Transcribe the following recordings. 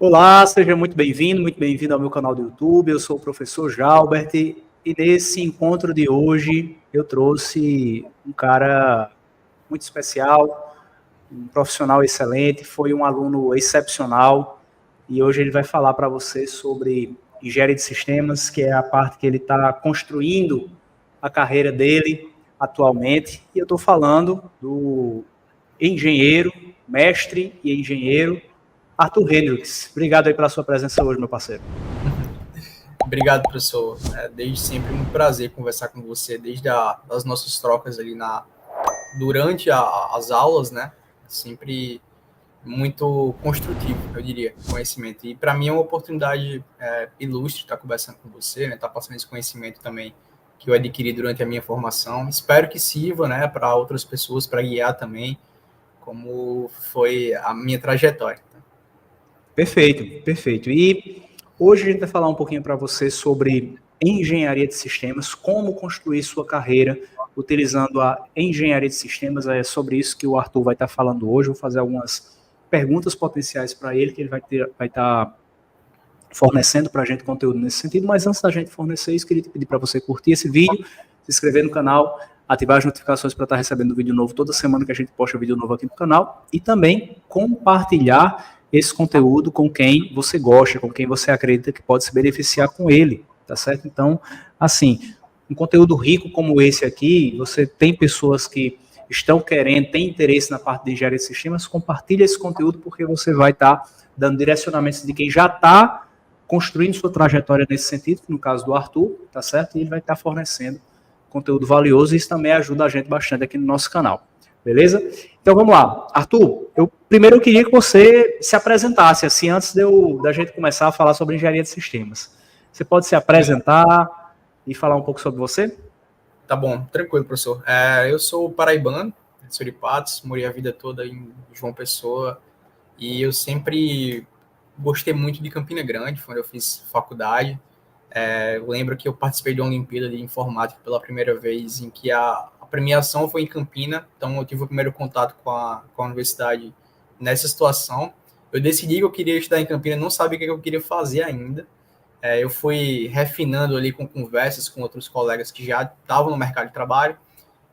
Olá, seja muito bem-vindo ao meu canal do YouTube. Eu sou o professor Jalbert e nesse encontro de hoje eu trouxe um cara muito especial, um profissional excelente, foi um aluno excepcional e hoje ele vai falar para você sobre engenharia de sistemas, que é a parte que ele está construindo a carreira dele atualmente. E eu estou falando do engenheiro, mestre e engenheiro Arthur Hendricks. Obrigado aí pela sua presença hoje, meu parceiro. Obrigado, professor. Desde sempre um prazer conversar com você, desde as nossas trocas ali durante as aulas, né? Sempre muito construtivo, eu diria, conhecimento. E para mim é uma oportunidade ilustre estar conversando com você, né? Estar passando esse conhecimento também que eu adquiri durante a minha formação. Espero que sirva, né, para outras pessoas, para guiar também, como foi a minha trajetória. Perfeito, perfeito. E hoje a gente vai falar um pouquinho para você sobre engenharia de sistemas, como construir sua carreira utilizando a engenharia de sistemas. É sobre isso que o Arthur vai estar falando hoje. Vou fazer algumas perguntas potenciais para ele, que ele vai estar fornecendo para a gente conteúdo nesse sentido. Mas antes da gente fornecer isso, queria te pedir para você curtir esse vídeo, se inscrever no canal, ativar as notificações para estar recebendo vídeo novo toda semana que a gente posta vídeo novo aqui no canal e também compartilhar esse conteúdo com quem você gosta, com quem você acredita que pode se beneficiar com ele, tá certo? Então, assim, um conteúdo rico como esse aqui, você tem pessoas que estão querendo, têm interesse na parte de engenharia de sistemas, compartilha esse conteúdo porque você vai estar dando direcionamentos de quem já está construindo sua trajetória nesse sentido, no caso do Arthur, tá certo? E ele vai estar fornecendo conteúdo valioso e isso também ajuda a gente bastante aqui no nosso canal. Beleza? Então vamos lá. Arthur, eu queria que você se apresentasse, assim, antes da gente começar a falar sobre engenharia de sistemas. Você pode se apresentar e falar um pouco sobre você? Tá bom, tranquilo, professor. Eu sou paraibano, sou de Patos, morei a vida toda em João Pessoa e eu sempre gostei muito de Campina Grande, foi onde eu fiz faculdade. Eu lembro que eu participei de uma Olimpíada de Informática pela primeira vez, em que a premiação foi em Campina, então eu tive o primeiro contato com a universidade nessa situação. Eu decidi que eu queria estudar em Campina, não sabia o que eu queria fazer ainda. Eu fui refinando ali com conversas com outros colegas que já estavam no mercado de trabalho,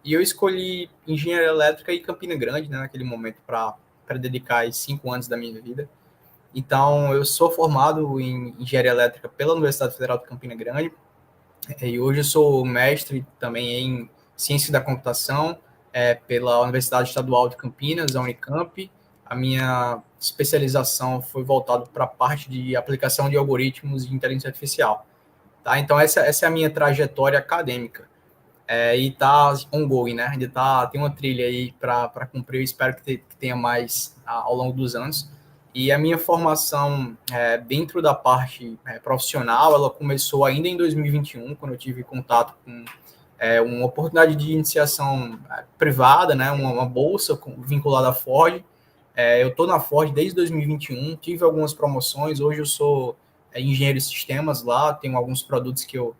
e eu escolhi engenharia elétrica e Campina Grande, né, naquele momento, para dedicar aí 5 anos da minha vida. Então, eu sou formado em engenharia elétrica pela Universidade Federal de Campina Grande, e hoje eu sou mestre também em ciência da computação pela Universidade Estadual de Campinas, a Unicamp. A minha especialização foi voltada para a parte de aplicação de algoritmos de inteligência artificial. Tá? Então, essa é a minha trajetória acadêmica. E tá ongoing, né? Ainda tem uma trilha aí para cumprir. Eu espero que tenha mais ao longo dos anos. E a minha formação dentro da parte profissional, ela começou ainda em 2021, quando eu tive contato com uma oportunidade de iniciação privada, né? Uma bolsa vinculada à Ford. Eu estou na Ford desde 2021, tive algumas promoções. Hoje eu sou engenheiro de sistemas lá, tenho alguns produtos que eu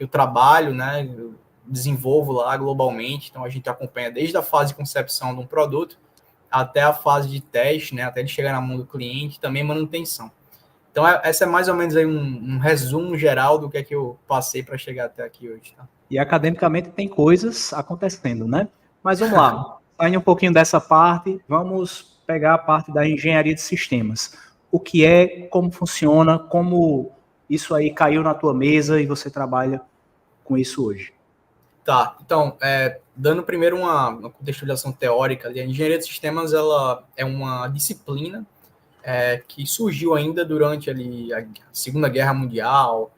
trabalho, né? Eu desenvolvo lá globalmente. Então a gente acompanha desde a fase de concepção de um produto até a fase de teste, né? Até ele chegar na mão do cliente, também manutenção. Então essa é mais ou menos aí um resumo geral do que é que eu passei para chegar até aqui hoje, tá? E academicamente tem coisas acontecendo, né? Mas vamos lá, saindo um pouquinho dessa parte, vamos pegar a parte da engenharia de sistemas. O que é, como funciona, como isso aí caiu na tua mesa e você trabalha com isso hoje. Tá, então, dando primeiro uma contextualização teórica, a engenharia de sistemas ela é uma disciplina que surgiu ainda durante ali, a Segunda Guerra Mundial.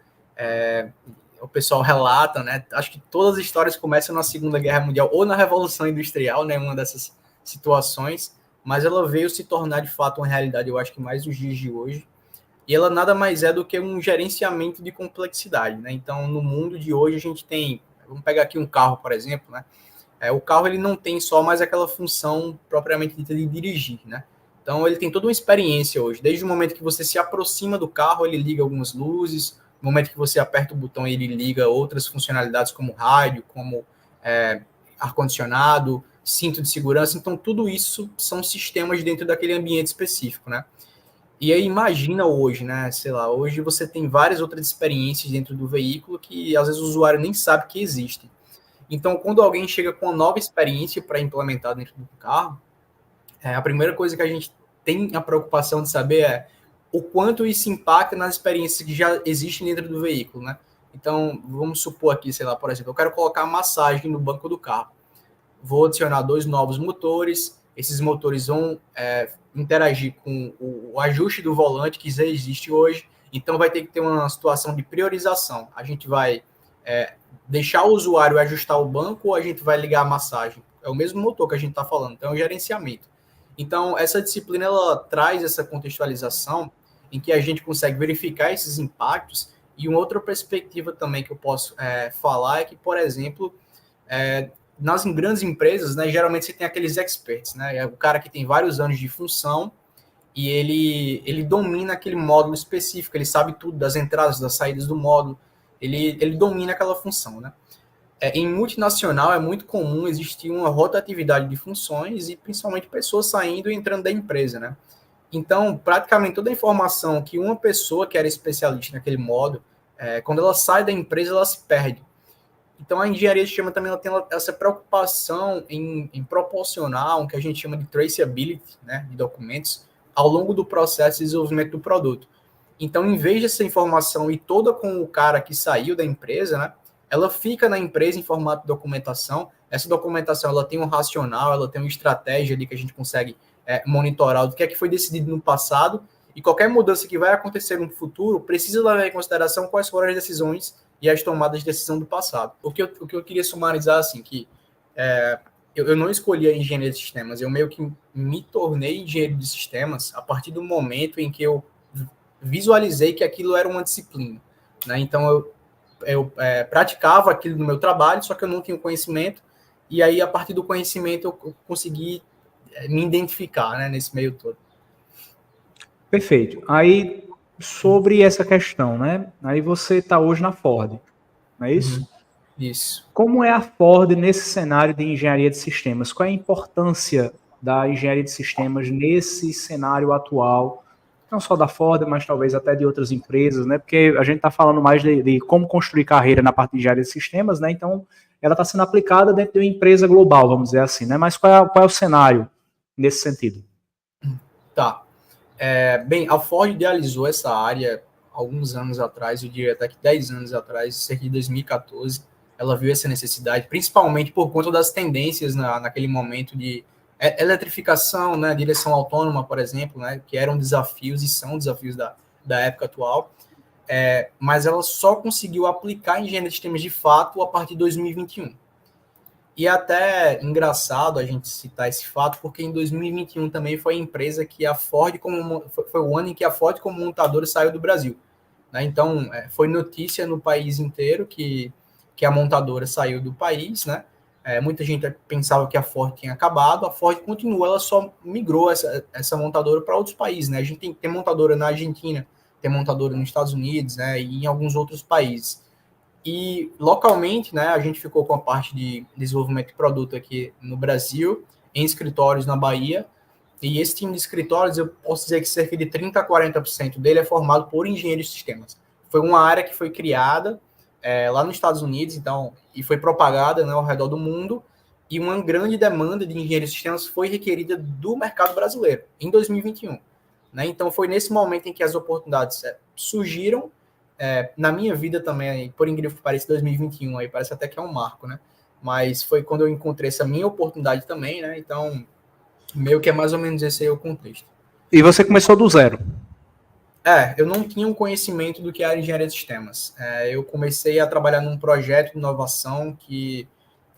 O pessoal relata, né? Acho que todas as histórias começam na Segunda Guerra Mundial ou na Revolução Industrial, né? Uma dessas situações, mas ela veio se tornar de fato uma realidade, eu acho que mais nos dias de hoje. E ela nada mais é do que um gerenciamento de complexidade, né? Então, no mundo de hoje, a gente tem, vamos pegar aqui um carro, por exemplo, né? O carro ele não tem só mais aquela função propriamente dita de dirigir, né? Então, ele tem toda uma experiência hoje. Desde o momento que você se aproxima do carro, ele liga algumas luzes. No momento que você aperta o botão, ele liga outras funcionalidades como rádio, como ar-condicionado, cinto de segurança. Então, tudo isso são sistemas dentro daquele ambiente específico, né? E aí imagina hoje, né? Sei lá, hoje você tem várias outras experiências dentro do veículo que às vezes o usuário nem sabe que existem. Então, quando alguém chega com uma nova experiência para implementar dentro do carro, a primeira coisa que a gente tem a preocupação de saber é o quanto isso impacta nas experiências que já existem dentro do veículo, né? Então, vamos supor aqui, sei lá, por exemplo, eu quero colocar massagem no banco do carro. Vou adicionar 2 novos motores, esses motores vão interagir com o ajuste do volante que já existe hoje, então vai ter que ter uma situação de priorização. A gente vai deixar o usuário ajustar o banco ou a gente vai ligar a massagem? É o mesmo motor que a gente está falando, então é o gerenciamento. Então, essa disciplina ela traz essa contextualização em que a gente consegue verificar esses impactos. E uma outra perspectiva também que eu posso falar é que, por exemplo, nas grandes empresas, né, geralmente você tem aqueles experts, né? É o cara que tem vários anos de função e ele domina aquele módulo específico, ele sabe tudo das entradas, das saídas do módulo, ele domina aquela função, né? Em multinacional é muito comum existir uma rotatividade de funções e principalmente pessoas saindo e entrando da empresa, né? Então, praticamente toda a informação que uma pessoa que era especialista naquele módulo, quando ela sai da empresa, ela se perde. Então, a engenharia de sistema também ela tem essa preocupação em proporcionar o que a gente chama de traceability, né, de documentos, ao longo do processo de desenvolvimento do produto. Então, em vez dessa informação ir toda com o cara que saiu da empresa, né, ela fica na empresa em formato de documentação. Essa documentação ela tem um racional, ela tem uma estratégia ali que a gente consegue monitorar o que é que foi decidido no passado e qualquer mudança que vai acontecer no futuro precisa levar em consideração quais foram as decisões e as tomadas de decisão do passado. O que eu queria sumarizar, assim, que eu não escolhi a engenharia de sistemas, eu meio que me tornei engenheiro de sistemas a partir do momento em que eu visualizei que aquilo era uma disciplina, né? Então, eu praticava aquilo no meu trabalho, só que eu não tinha conhecimento, e aí, a partir do conhecimento, eu consegui me identificar, né, nesse meio todo. Perfeito. Aí, sobre essa questão, né? Aí você está hoje na Ford, não é isso? Isso. Como é a Ford nesse cenário de engenharia de sistemas? Qual é a importância da engenharia de sistemas nesse cenário atual? Não só da Ford, mas talvez até de outras empresas, né? Porque a gente está falando mais de como construir carreira na parte de engenharia de sistemas, né? Então, ela está sendo aplicada dentro de uma empresa global, vamos dizer assim, né? Mas qual é o cenário nesse sentido? Tá. Bem, a Ford idealizou essa área alguns anos atrás, eu diria até que 10 anos atrás, cerca de 2014, ela viu essa necessidade, principalmente por conta das tendências naquele momento de eletrificação, né, direção autônoma, por exemplo, né, que eram desafios e são desafios da época atual, mas ela só conseguiu aplicar engenharia de sistemas de fato a partir de 2021. E até engraçado a gente citar esse fato, porque em 2021 também foi a empresa que a Ford, foi o ano em que a Ford como montadora saiu do Brasil, né? Então, foi notícia no país inteiro que a montadora saiu do país, né? Muita gente pensava que a Ford tinha acabado, a Ford continua, ela só migrou essa montadora para outros países, né? A gente tem montadora na Argentina, tem montadora nos Estados Unidos, né? E em alguns outros países. E localmente, né, a gente ficou com a parte de desenvolvimento de produto aqui no Brasil, em escritórios na Bahia. E esse time de escritórios, eu posso dizer que cerca de 30% a 40% dele é formado por engenheiros de sistemas. Foi uma área que foi criada lá nos Estados Unidos, então, e foi propagada, né, ao redor do mundo. E uma grande demanda de engenheiros de sistemas foi requerida do mercado brasileiro em 2021. Né? Então, foi nesse momento em que as oportunidades surgiram. Na minha vida também, por incrível que pareça, 2021, aí parece até que é um marco, né? Mas foi quando eu encontrei essa minha oportunidade também, né? Então, meio que é mais ou menos esse aí o contexto. E você começou do zero? Eu não tinha um conhecimento do que era engenharia de sistemas. Eu comecei a trabalhar num projeto de inovação que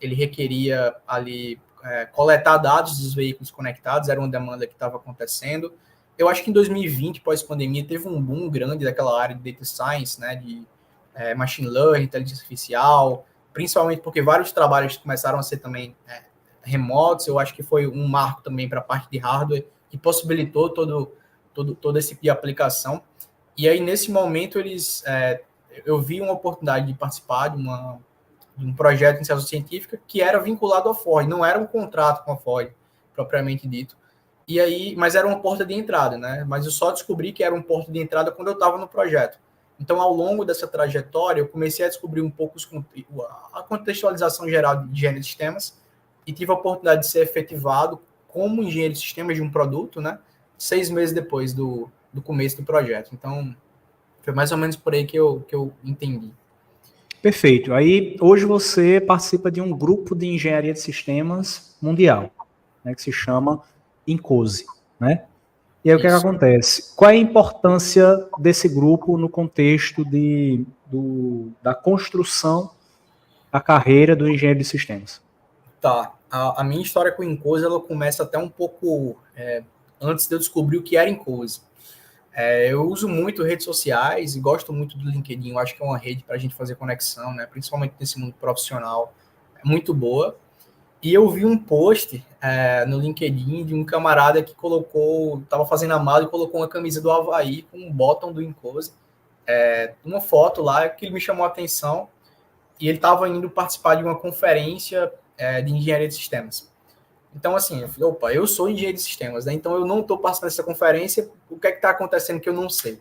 ele requeria ali coletar dados dos veículos conectados, era uma demanda que estava acontecendo. Eu acho que em 2020, pós-pandemia, teve um boom grande daquela área de data science, né, de machine learning, inteligência artificial, principalmente porque vários trabalhos começaram a ser também remotos. Eu acho que foi um marco também para a parte de hardware, que possibilitou todo esse tipo de aplicação. E aí, nesse momento, eu vi uma oportunidade de participar de um projeto de iniciação científica que era vinculado à Ford, não era um contrato com a Ford, propriamente dito. E aí, mas era uma porta de entrada, né? Mas eu só descobri que era uma porta de entrada quando eu estava no projeto. Então, ao longo dessa trajetória, eu comecei a descobrir um pouco a contextualização geral de engenharia de sistemas e tive a oportunidade de ser efetivado como engenheiro de sistemas de um produto, né? 6 meses depois do começo do projeto. Então, foi mais ou menos por aí que eu entendi. Perfeito. Aí, hoje você participa de um grupo de engenharia de sistemas mundial, né, que se chama INCOSE, né? E aí o que Isso. acontece? Qual é a importância desse grupo no contexto da construção da carreira do engenheiro de sistemas? Tá. A minha história com o INCOSE, ela começa até um pouco antes de eu descobrir o que era INCOSE. Eu uso muito redes sociais e gosto muito do LinkedIn. Eu acho que é uma rede para a gente fazer conexão, né? Principalmente nesse mundo profissional. É muito boa. E eu vi um post no LinkedIn de um camarada que estava fazendo a mala e colocou uma camisa do Avaí com um bottom do INCOSE. Uma foto lá que me chamou a atenção. E ele estava indo participar de uma conferência de engenharia de sistemas. Então, assim, eu falei, opa, eu sou engenheiro de sistemas, né? Então eu não estou participando dessa conferência, o que é que está acontecendo que eu não sei?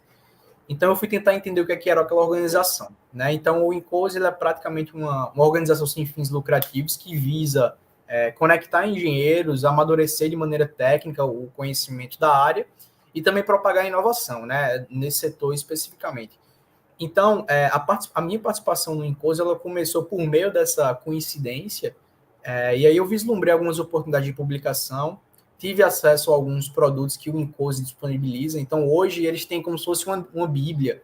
Então eu fui tentar entender o que é que era aquela organização, né? Então o INCOSE é praticamente uma organização sem fins lucrativos que visa conectar engenheiros, amadurecer de maneira técnica o conhecimento da área e também propagar a inovação, né? Nesse setor especificamente. Então, a minha participação no INCOSE, ela começou por meio dessa coincidência, e aí eu vislumbrei algumas oportunidades de publicação, tive acesso a alguns produtos que o INCOSE disponibiliza. Então, hoje, eles têm como se fosse uma bíblia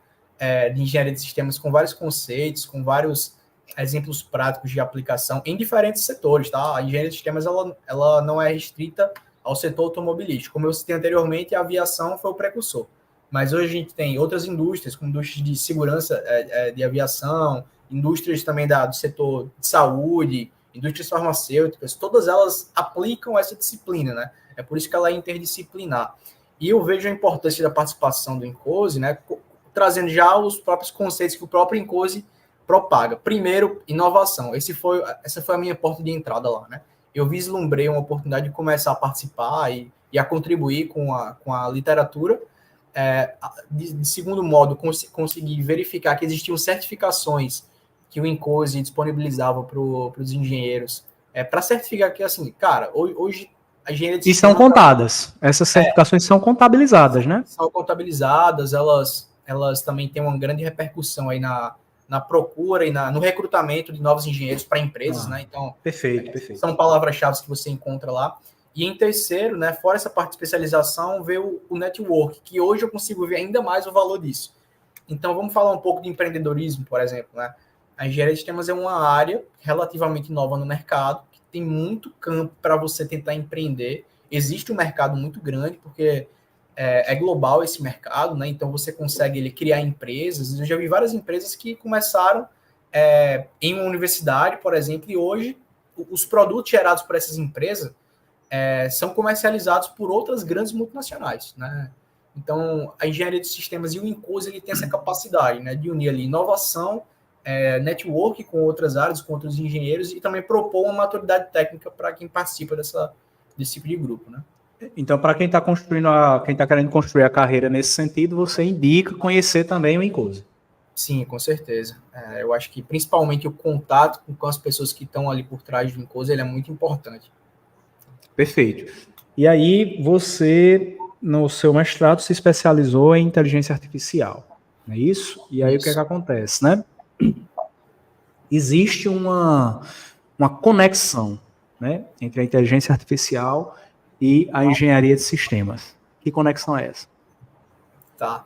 de engenharia de sistemas com vários conceitos, com vários exemplos práticos de aplicação em diferentes setores, tá? A engenharia de sistemas, ela não é restrita ao setor automobilístico. Como eu citei anteriormente, a aviação foi o precursor. Mas hoje a gente tem outras indústrias, como indústrias de segurança de aviação, indústrias também do setor de saúde, indústrias farmacêuticas, todas elas aplicam essa disciplina, né? É por isso que ela é interdisciplinar. E eu vejo a importância da participação do INCOSE, né? Trazendo já os próprios conceitos que o próprio INCOSE propaga. Primeiro, inovação. Essa foi a minha porta de entrada lá, né? Eu vislumbrei uma oportunidade de começar a participar e a contribuir com a literatura. De segundo modo, consegui verificar que existiam certificações que o INCOSE disponibilizava para os engenheiros, para certificar que, assim, cara, hoje a engenharia de E são sistema contadas. Essas certificações são contabilizadas, né? são contabilizadas, elas também têm uma grande repercussão aí na procura e no recrutamento de novos engenheiros para empresas, né? Então, Perfeito. são palavras-chave que você encontra lá. E em terceiro, né, fora essa parte de especialização, veio o network, que hoje eu consigo ver ainda mais o valor disso. Então, vamos falar um pouco de empreendedorismo, por exemplo, né? A engenharia de sistemas é uma área relativamente nova no mercado, que tem muito campo para você tentar empreender. Existe um mercado muito grande, porque é global esse mercado, né? Então, você consegue criar empresas. Eu já vi várias empresas que começaram em uma universidade, por exemplo, e hoje os produtos gerados por essas empresas são comercializados por outras grandes multinacionais, né? Então, a engenharia de sistemas e o INCOSE, ele tem essa capacidade, né, de unir ali inovação, network com outras áreas, com outros engenheiros e também propor uma maturidade técnica para quem participa desse tipo de grupo, né? Então, para quem está quem está querendo construir a carreira nesse sentido, você indica conhecer também o INCOSE. Sim, com certeza. Eu acho que principalmente o contato com as pessoas que estão ali por trás do INCOSE, ele é muito importante. Perfeito. E aí, você, no seu mestrado, se especializou em inteligência artificial, não é isso? E aí, o que é que acontece, né? Existe uma conexão, né, entre a inteligência artificial e a engenharia de sistemas. Que conexão é essa? Tá.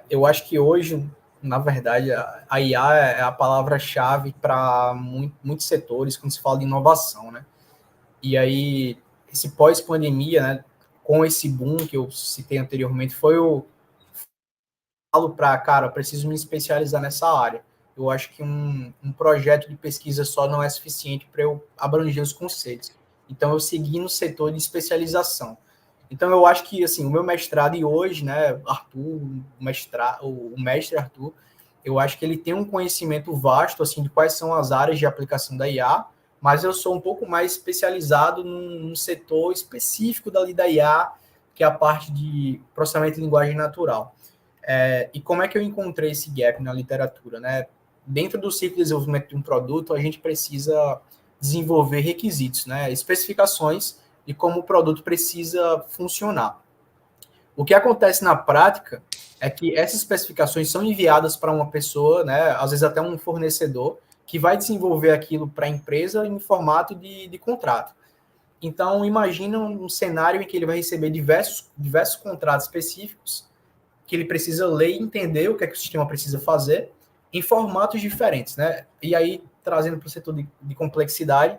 Eu acho que hoje, na verdade, a IA é a palavra-chave para muitos setores quando se fala de inovação, né? E aí, esse pós-pandemia, né, com esse boom que eu citei anteriormente, foi o falo para, cara, eu preciso me especializar nessa área. Eu acho que um projeto de pesquisa só não é suficiente para eu abranger os conceitos. Então, eu segui no setor de especialização. Então, eu acho que, assim, o meu mestrado e hoje, né, Arthur, o mestre Arthur, eu acho que ele tem um conhecimento vasto, assim, de quais são as áreas de aplicação da IA, mas eu sou um pouco mais especializado num setor específico da IA, que é a parte de processamento de linguagem natural. E como é que eu encontrei esse gap na literatura, né? Dentro do ciclo de desenvolvimento de um produto, a gente precisa desenvolver requisitos, né? Especificações de como o produto precisa funcionar. O que acontece na prática é que essas especificações são enviadas para uma pessoa, né? Às vezes até um fornecedor, que vai desenvolver aquilo para a empresa em formato de contrato. Então, imagina um cenário em que ele vai receber diversos contratos específicos que ele precisa ler e entender o que é que o sistema precisa fazer em formatos diferentes, né? E aí, trazendo para o setor de complexidade,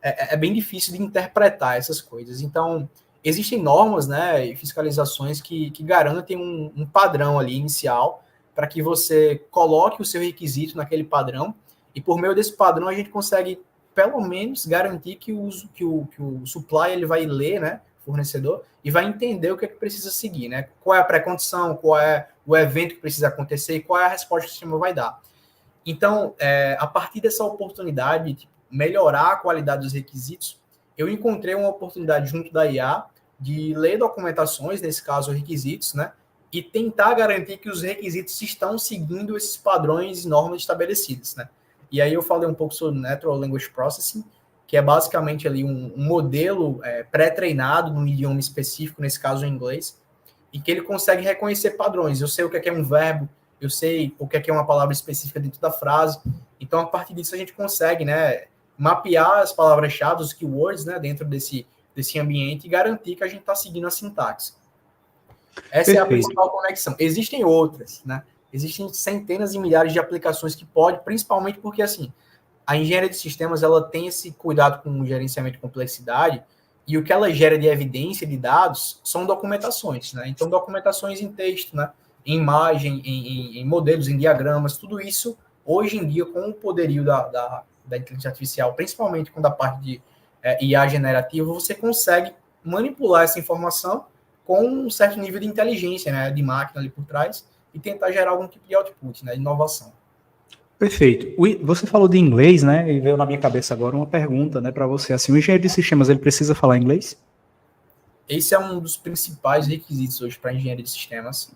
é bem difícil de interpretar essas coisas. Então, existem normas, né, e fiscalizações que garantem um padrão ali inicial para que você coloque o seu requisito naquele padrão e por meio desse padrão a gente consegue pelo menos garantir que o supply ele vai ler, né, fornecedor, e vai entender o que é que precisa seguir, né? Qual é a pré-condição, qual é o evento que precisa acontecer e qual é a resposta que o sistema vai dar. Então, a partir dessa oportunidade de melhorar a qualidade dos requisitos, eu encontrei uma oportunidade junto da IA de ler documentações, nesse caso requisitos, né? E tentar garantir que os requisitos estão seguindo esses padrões e normas estabelecidas, né? E aí eu falei um pouco sobre Natural Language Processing, que é basicamente ali um modelo pré-treinado num idioma específico, nesse caso em inglês, e que ele consegue reconhecer padrões. Eu sei o que é um verbo, eu sei o que é uma palavra específica dentro da frase. Então, a partir disso, a gente consegue, né, mapear as palavras-chave, os keywords, né, dentro desse ambiente e garantir que a gente está seguindo a sintaxe. Essa é a principal conexão. Existem outras, né? Existem centenas e milhares de aplicações que pode, principalmente porque, assim, a engenharia de sistemas, ela tem esse cuidado com o gerenciamento de complexidade e o que ela gera de evidência de dados são documentações, né? Então, documentações em texto, né? Em imagem, em modelos, em diagramas, tudo isso, hoje em dia, com o poderio da inteligência artificial, principalmente com a parte de IA generativa, você consegue manipular essa informação com um certo nível de inteligência, né? De máquina ali por trás e tentar gerar algum tipo de output, né? De inovação. Perfeito. Você falou de inglês, né? E veio na minha cabeça agora uma pergunta, né, para você. Assim, o engenheiro de sistemas, ele precisa falar inglês? Esse é um dos principais requisitos hoje para engenharia de sistemas.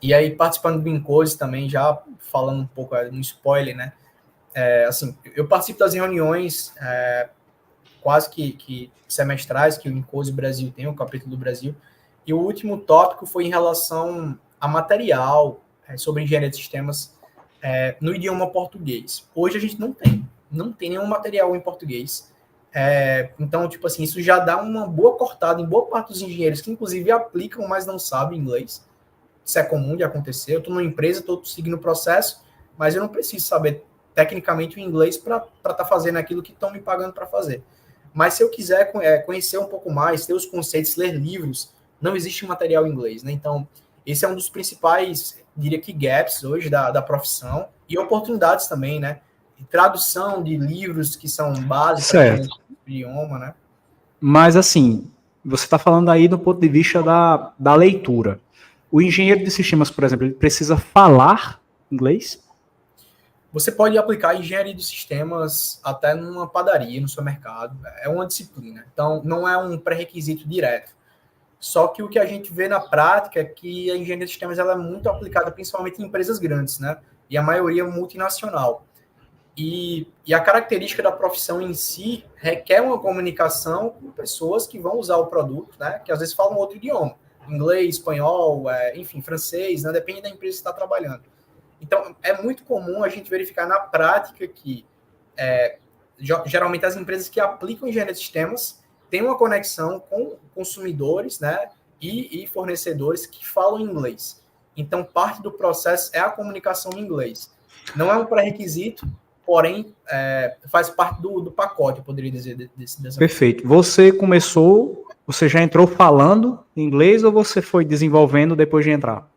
E aí, participando do Incose também, já falando um pouco no spoiler, né? Assim, eu participo das reuniões quase que semestrais que o Incose Brasil tem, o capítulo do Brasil, e o último tópico foi em relação a material sobre engenharia de sistemas no idioma português. Hoje a gente não tem nenhum material em português. Então, tipo assim, isso já dá uma boa cortada em boa parte dos engenheiros que, inclusive, aplicam, mas não sabem inglês. Isso é comum de acontecer. Eu estou numa empresa, estou seguindo o processo, mas eu não preciso saber tecnicamente o inglês para estar fazendo aquilo que estão me pagando para fazer. Mas se eu quiser conhecer um pouco mais, ter os conceitos, ler livros, não existe material em inglês, né? Então, esse é um dos principais, diria que, gaps hoje da profissão e oportunidades também, né? De tradução de livros que são básicos para o idioma, né? Mas, assim, você está falando aí do ponto de vista da leitura. O engenheiro de sistemas, por exemplo, ele precisa falar inglês? Você pode aplicar engenharia de sistemas até numa padaria, no supermercado. É uma disciplina. Então, não é um pré-requisito direto. Só que o que a gente vê na prática é que a engenharia de sistemas ela é muito aplicada principalmente em empresas grandes, né? E a maioria multinacional. E a característica da profissão em si requer uma comunicação com pessoas que vão usar o produto, né? Que às vezes falam outro idioma. Inglês, espanhol, enfim, francês, né? Depende da empresa que está trabalhando. Então, é muito comum a gente verificar na prática que, geralmente, as empresas que aplicam engenharia de sistemas têm uma conexão com consumidores, né, e fornecedores que falam inglês. Então, parte do processo é a comunicação em inglês. Não é um pré-requisito, porém, faz parte do pacote, eu poderia dizer. Perfeito. Você já entrou falando inglês ou você foi desenvolvendo depois de entrar?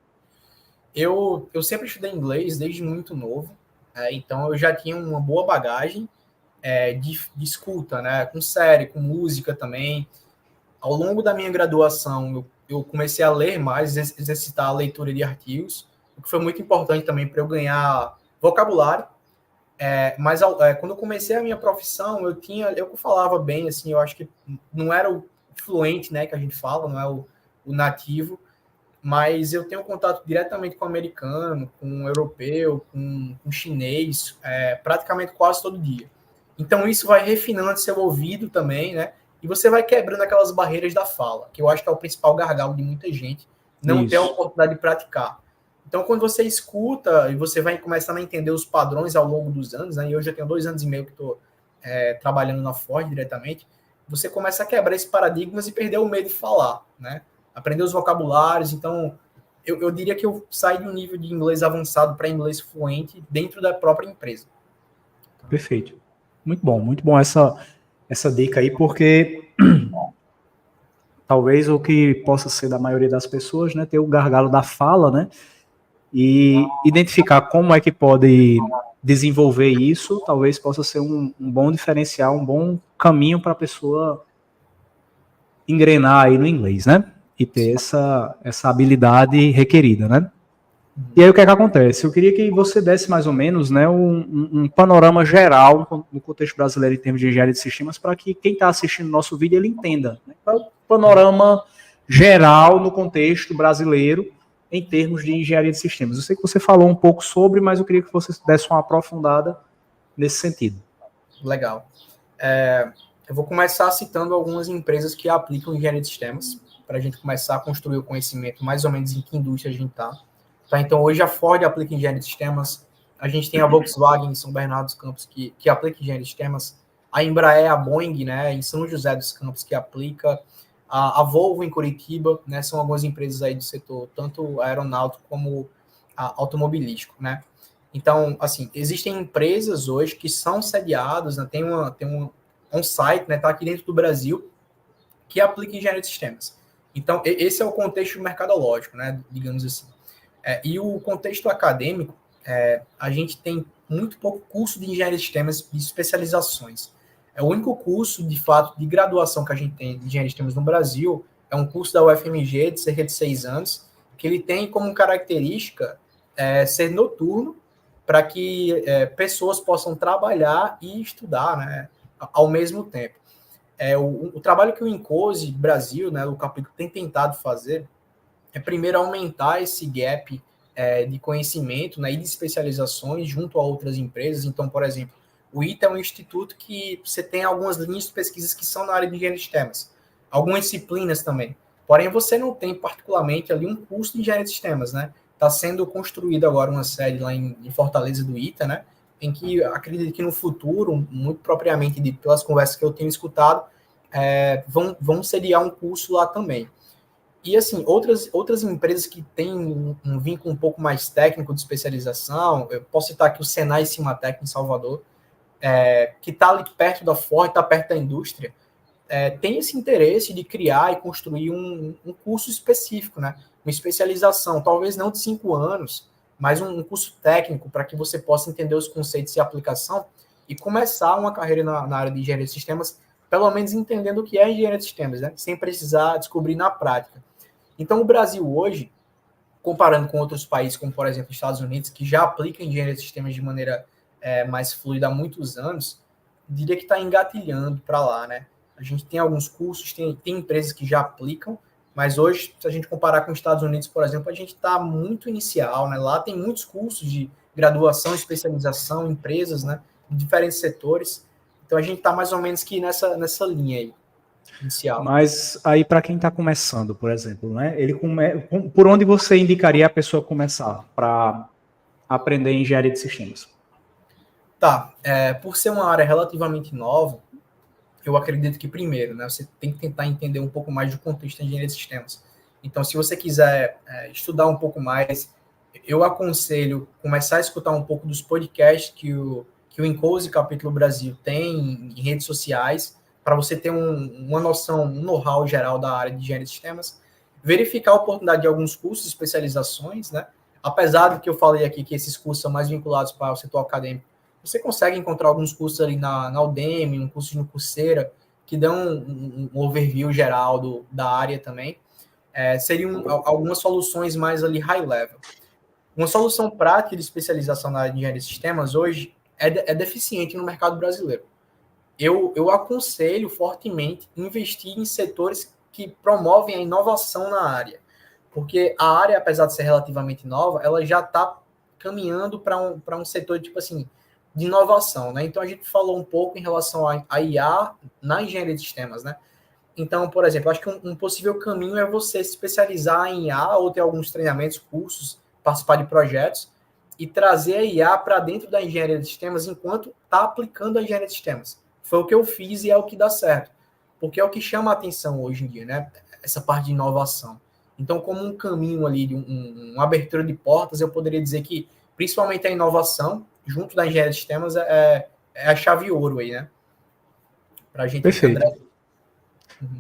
Eu sempre estudei inglês desde muito novo, então eu já tinha uma boa bagagem de escuta, né? Com série, com música também. Ao longo da minha graduação, eu comecei a ler mais, exercitar a leitura de artigos, o que foi muito importante também para eu ganhar vocabulário Mas quando eu comecei a minha profissão, eu falava bem, assim, eu acho que não era o fluente, né, que a gente fala, não é o nativo, mas eu tenho contato diretamente com o americano, com o europeu, com o chinês, praticamente quase todo dia. Então isso vai refinando seu ouvido também, né? E você vai quebrando aquelas barreiras da fala, que eu acho que é o principal gargalo de muita gente, não ter a oportunidade de praticar. Então, quando você escuta e você vai começando a entender os padrões ao longo dos anos, né? E hoje eu tenho 2 anos e meio que estou trabalhando na Ford diretamente, você começa a quebrar esses paradigmas e perder o medo de falar, né? Aprender os vocabulários. Então, eu diria que eu saí de um nível de inglês avançado para inglês fluente dentro da própria empresa. Perfeito. Muito bom essa dica aí, porque talvez o que possa ser da maioria das pessoas, né, ter o gargalo da fala, né, e identificar como é que pode desenvolver isso, talvez possa ser um bom diferencial, um bom caminho para a pessoa engrenar aí no inglês, né, e ter essa habilidade requerida, né. E aí o que é que acontece? Eu queria que você desse mais ou menos, né, um panorama geral no contexto brasileiro em termos de engenharia de sistemas, para que quem está assistindo o nosso vídeo ele entenda, né, qual é o panorama geral no contexto brasileiro em termos de engenharia de sistemas. Eu sei que você falou um pouco sobre, mas eu queria que você desse uma aprofundada nesse sentido. Legal. Eu vou começar citando algumas empresas que aplicam engenharia de sistemas, para a gente começar a construir o conhecimento mais ou menos em que indústria a gente está. Tá, então, hoje a Ford aplica engenharia de sistemas, a gente tem a Volkswagen em São Bernardo dos Campos, que aplica engenharia de sistemas, a Embraer, a Boeing, né, em São José dos Campos, que aplica, a Volvo em Curitiba, né, são algumas empresas aí do setor, tanto aeronáutico como automobilístico, né. Então, assim, existem empresas hoje que são sediadas, né, tem um site, né, tá aqui dentro do Brasil, que aplica engenharia de sistemas. Então, esse é o contexto mercadológico, né, digamos assim. E o contexto acadêmico, a gente tem muito pouco curso de engenharia de sistemas e especializações. O único curso, de fato, de graduação que a gente tem de engenharia de sistemas no Brasil é um curso da UFMG de cerca de 6 anos, que ele tem como característica ser noturno, para que pessoas possam trabalhar e estudar, né, ao mesmo tempo. O trabalho que o Incose Brasil, né, o Capítulo, tem tentado fazer primeiro aumentar esse gap de conhecimento, né, e de especializações junto a outras empresas. Então, por exemplo, o ITA é um instituto que você tem algumas linhas de pesquisas que são na área de engenharia de sistemas, algumas disciplinas também. Porém, você não tem particularmente ali um curso de engenharia de sistemas, né? Está sendo construída agora uma sede lá em Fortaleza do ITA, né? Em que acredito que no futuro, muito propriamente dito pelas conversas que eu tenho escutado, vão sediar um curso lá também. E, assim, outras empresas que têm um vínculo um pouco mais técnico de especialização, eu posso citar aqui o Senai Cimatec em Salvador, que está ali perto da Ford, está perto da indústria, tem esse interesse de criar e construir um curso específico, né? Uma especialização, talvez não de 5 anos, mas um curso técnico para que você possa entender os conceitos e aplicação e começar uma carreira na área de engenharia de sistemas, pelo menos entendendo o que é engenharia de sistemas, né? Sem precisar descobrir na prática. Então, o Brasil hoje, comparando com outros países, como, por exemplo, os Estados Unidos, que já aplicam engenharia de sistemas de maneira mais fluida há muitos anos, diria que está engatilhando para lá, né? A gente tem alguns cursos, tem empresas que já aplicam, mas hoje, se a gente comparar com os Estados Unidos, por exemplo, a gente está muito inicial, né? Lá tem muitos cursos de graduação, especialização, empresas, né? De diferentes setores. Então, a gente está mais ou menos que nessa linha aí. Inicial. Mas aí para quem está começando, por exemplo, né? Por onde você indicaria a pessoa começar para aprender engenharia de sistemas? Tá. Por ser uma área relativamente nova, eu acredito que primeiro, né? Você tem que tentar entender um pouco mais do contexto da engenharia de sistemas. Então, se você quiser estudar um pouco mais, eu aconselho começar a escutar um pouco dos podcasts que o Incose Capítulo Brasil tem em redes sociais, para você ter uma noção, um know-how geral da área de engenharia de sistemas, verificar a oportunidade de alguns cursos e especializações, né? Apesar do que eu falei aqui, que esses cursos são mais vinculados para o setor acadêmico, você consegue encontrar alguns cursos ali na Udemy, um curso no Coursera, que dão um overview geral da área também. Seriam algumas soluções mais ali high level. Uma solução prática de especialização na área de engenharia de sistemas hoje é deficiente no mercado brasileiro. Eu aconselho fortemente investir em setores que promovem a inovação na área, porque a área, apesar de ser relativamente nova, ela já está caminhando para um setor tipo assim de inovação, né? Então a gente falou um pouco em relação a IA na engenharia de sistemas, né? Então, por exemplo, acho que um possível caminho é você se especializar em IA ou ter alguns treinamentos, cursos, participar de projetos e trazer a IA para dentro da engenharia de sistemas enquanto está aplicando a engenharia de sistemas. Foi o que eu fiz e é o que dá certo. Porque é o que chama a atenção hoje em dia, né? Essa parte de inovação. Então, como um caminho ali, uma abertura de portas, eu poderia dizer que, principalmente a inovação, junto da engenharia de sistemas, é a chave ouro aí, né? Para a gente, Perfeito. André.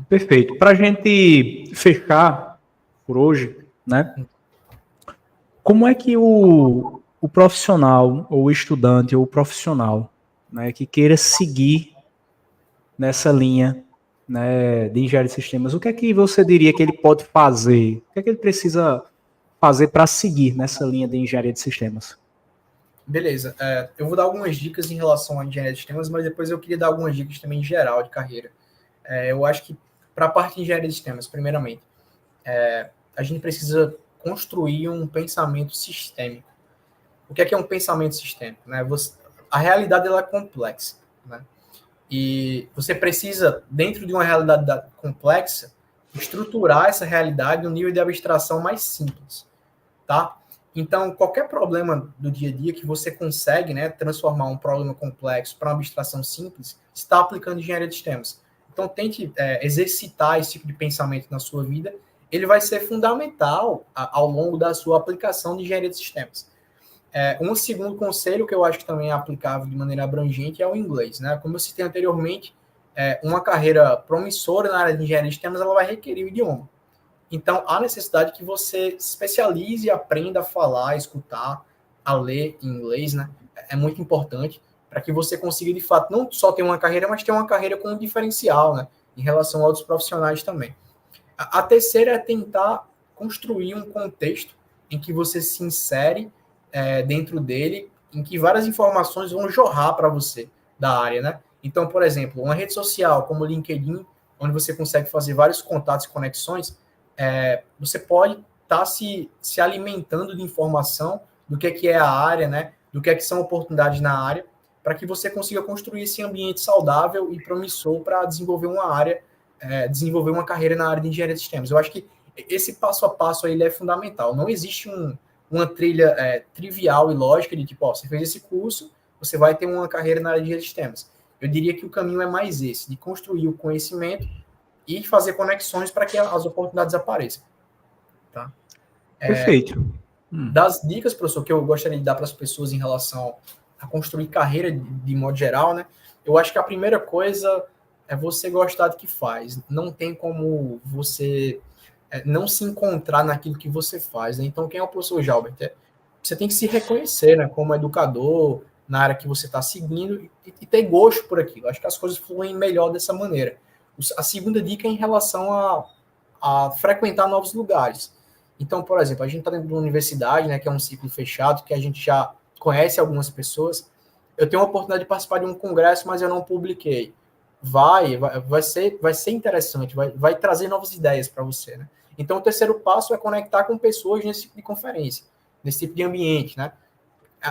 Perfeito. Para a gente fechar por hoje, né? Como é que o profissional, ou o estudante, ou o profissional, né, que queira seguir nessa linha, né, de engenharia de sistemas, o que é que você diria que ele pode fazer? O que é que ele precisa fazer para seguir nessa linha de engenharia de sistemas? Beleza. Eu vou dar algumas dicas em relação à engenharia de sistemas, mas depois eu queria dar algumas dicas também em geral de carreira. Eu acho que para a parte de engenharia de sistemas, primeiramente, a gente precisa construir um pensamento sistêmico. O que é um pensamento sistêmico? Né? A realidade ela é complexa, né? E você precisa, dentro de uma realidade complexa, estruturar essa realidade no nível de abstração mais simples, tá? Então, qualquer problema do dia a dia que você consegue, né, transformar um problema complexo para uma abstração simples, está aplicando engenharia de sistemas. Então, tente exercitar esse tipo de pensamento na sua vida. Ele vai ser fundamental ao longo da sua aplicação de engenharia de sistemas. Um segundo conselho que eu acho que também é aplicável de maneira abrangente é o inglês, né? Como eu citei anteriormente, uma carreira promissora na área de engenharia de sistemas, ela vai requerer o idioma. Então, há necessidade que você se especialize e aprenda a falar, a escutar, a ler em inglês, né? É muito importante para que você consiga, de fato, não só ter uma carreira, mas ter uma carreira com um diferencial, né? Em relação a outros profissionais também. A terceira é tentar construir um contexto em que você se insere dentro dele, em que várias informações vão jorrar para você da área, né? Então, por exemplo, uma rede social como o LinkedIn, onde você consegue fazer vários contatos e conexões, você pode estar se alimentando de informação do que é a área, né? Do que são oportunidades na área, para que você consiga construir esse ambiente saudável e promissor para desenvolver uma área, desenvolver uma carreira na área de engenharia de sistemas. Eu acho que esse passo a passo aí, ele é fundamental. Não existe uma trilha trivial e lógica de tipo, você fez esse curso, você vai ter uma carreira na área de engenharia de sistemas. Eu diria que o caminho é mais esse, de construir o conhecimento e fazer conexões para que as oportunidades apareçam. Tá? Perfeito. Das dicas, professor, que eu gostaria de dar para as pessoas em relação a construir carreira de modo geral, né? Eu acho que a primeira coisa é você gostar do que faz. Não tem como você não se encontrar naquilo que você faz, né? Então, quem é o professor Jalbert? Você tem que se reconhecer, né, como educador, na área que você está seguindo e ter gosto por aquilo. Acho que as coisas fluem melhor dessa maneira. A segunda dica é em relação a frequentar novos lugares. Então, por exemplo, a gente está dentro de uma universidade, né, que é um ciclo fechado, que a gente já conhece algumas pessoas. Eu tenho a oportunidade de participar de um congresso, mas eu não publiquei. Vai ser interessante, vai trazer novas ideias para você, né? Então, o terceiro passo é conectar com pessoas nesse tipo de conferência, nesse tipo de ambiente, né?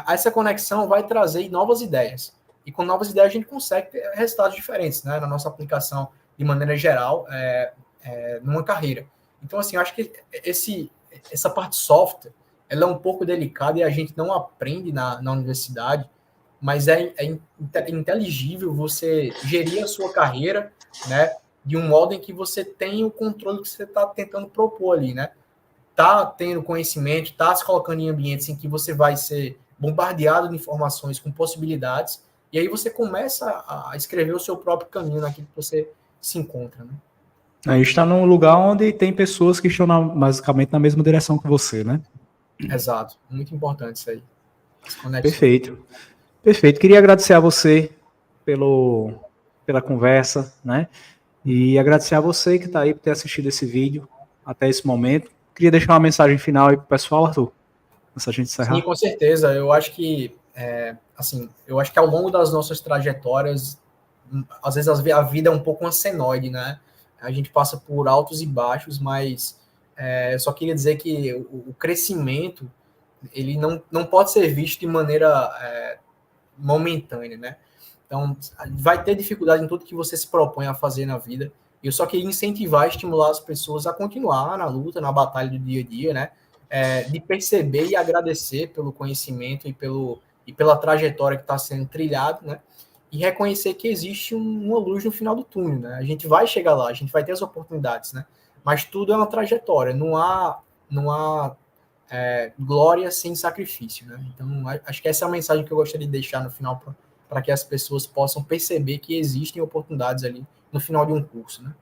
Essa conexão vai trazer novas ideias. E com novas ideias a gente consegue ter resultados diferentes, né? Na nossa aplicação, de maneira geral, numa carreira. Então, assim, eu acho que essa parte software, ela é um pouco delicada e a gente não aprende na universidade, mas é inteligível você gerir a sua carreira, né, de um modo em que você tem o controle que você está tentando propor ali, né? Tá tendo conhecimento, tá se colocando em ambientes em que você vai ser bombardeado de informações com possibilidades, e aí você começa a escrever o seu próprio caminho naquilo que você se encontra, né? A gente está num lugar onde tem pessoas que estão basicamente na mesma direção que você, né? Exato. Muito importante isso aí. Perfeito. Perfeito. Queria agradecer a você pela conversa, né? E agradecer a você que está aí por ter assistido esse vídeo até esse momento. Queria deixar uma mensagem final aí para o pessoal, Arthur, antes da gente encerrar. Sim, com certeza. Eu acho que Assim, eu acho que ao longo das nossas trajetórias, às vezes a vida é um pouco uma senoide, né? A gente passa por altos e baixos, mas eu só queria dizer que o crescimento, ele não pode ser visto de maneira momentânea, né? Então, vai ter dificuldade em tudo que você se propõe a fazer na vida. Eu só queria incentivar, estimular as pessoas a continuar na luta, na batalha do dia a dia, né? De perceber e agradecer pelo conhecimento e pela trajetória que está sendo trilhada, né? E reconhecer que existe uma luz no final do túnel, né? A gente vai chegar lá, a gente vai ter as oportunidades, né? Mas tudo é uma trajetória, não há glória sem sacrifício, né? Então, acho que essa é a mensagem que eu gostaria de deixar no final para que as pessoas possam perceber que existem oportunidades ali no final de um curso, né?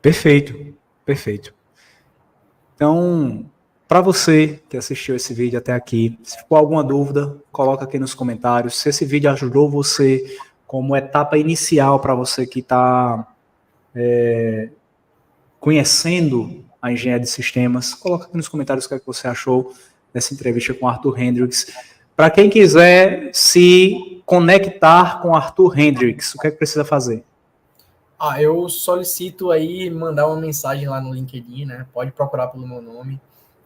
Perfeito, perfeito. Então, para você que assistiu esse vídeo até aqui, se ficou alguma dúvida, coloca aqui nos comentários. Se esse vídeo ajudou você como etapa inicial para você que está conhecendo a engenharia de sistemas, coloca aqui nos comentários o que é que você achou dessa entrevista com Arthur Hendricks. Para quem quiser se conectar com Arthur Hendricks, o que é que precisa fazer? Eu solicito aí mandar uma mensagem lá no LinkedIn, né? Pode procurar pelo meu nome.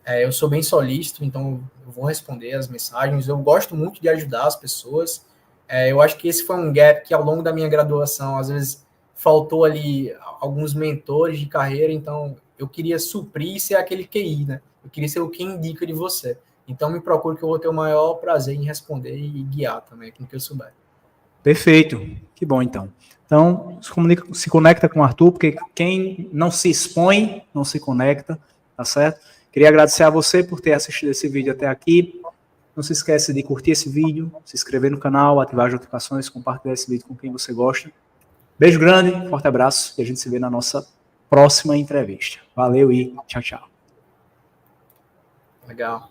Eu sou bem solícito, então eu vou responder as mensagens. Eu gosto muito de ajudar as pessoas. Eu acho que esse foi um gap que ao longo da minha graduação, às vezes, faltou ali alguns mentores de carreira, então eu queria suprir e ser aquele QI, né? Eu queria ser o que indica de você. Então me procure que eu vou ter o maior prazer em responder e guiar também com o que eu souber. Perfeito, que bom então. Então, se conecta com o Arthur, porque quem não se expõe, não se conecta, tá certo? Queria agradecer a você por ter assistido esse vídeo até aqui. Não se esqueça de curtir esse vídeo, se inscrever no canal, ativar as notificações, compartilhar esse vídeo com quem você gosta. Beijo grande, forte abraço e a gente se vê na nossa próxima entrevista. Valeu e tchau, tchau. Legal.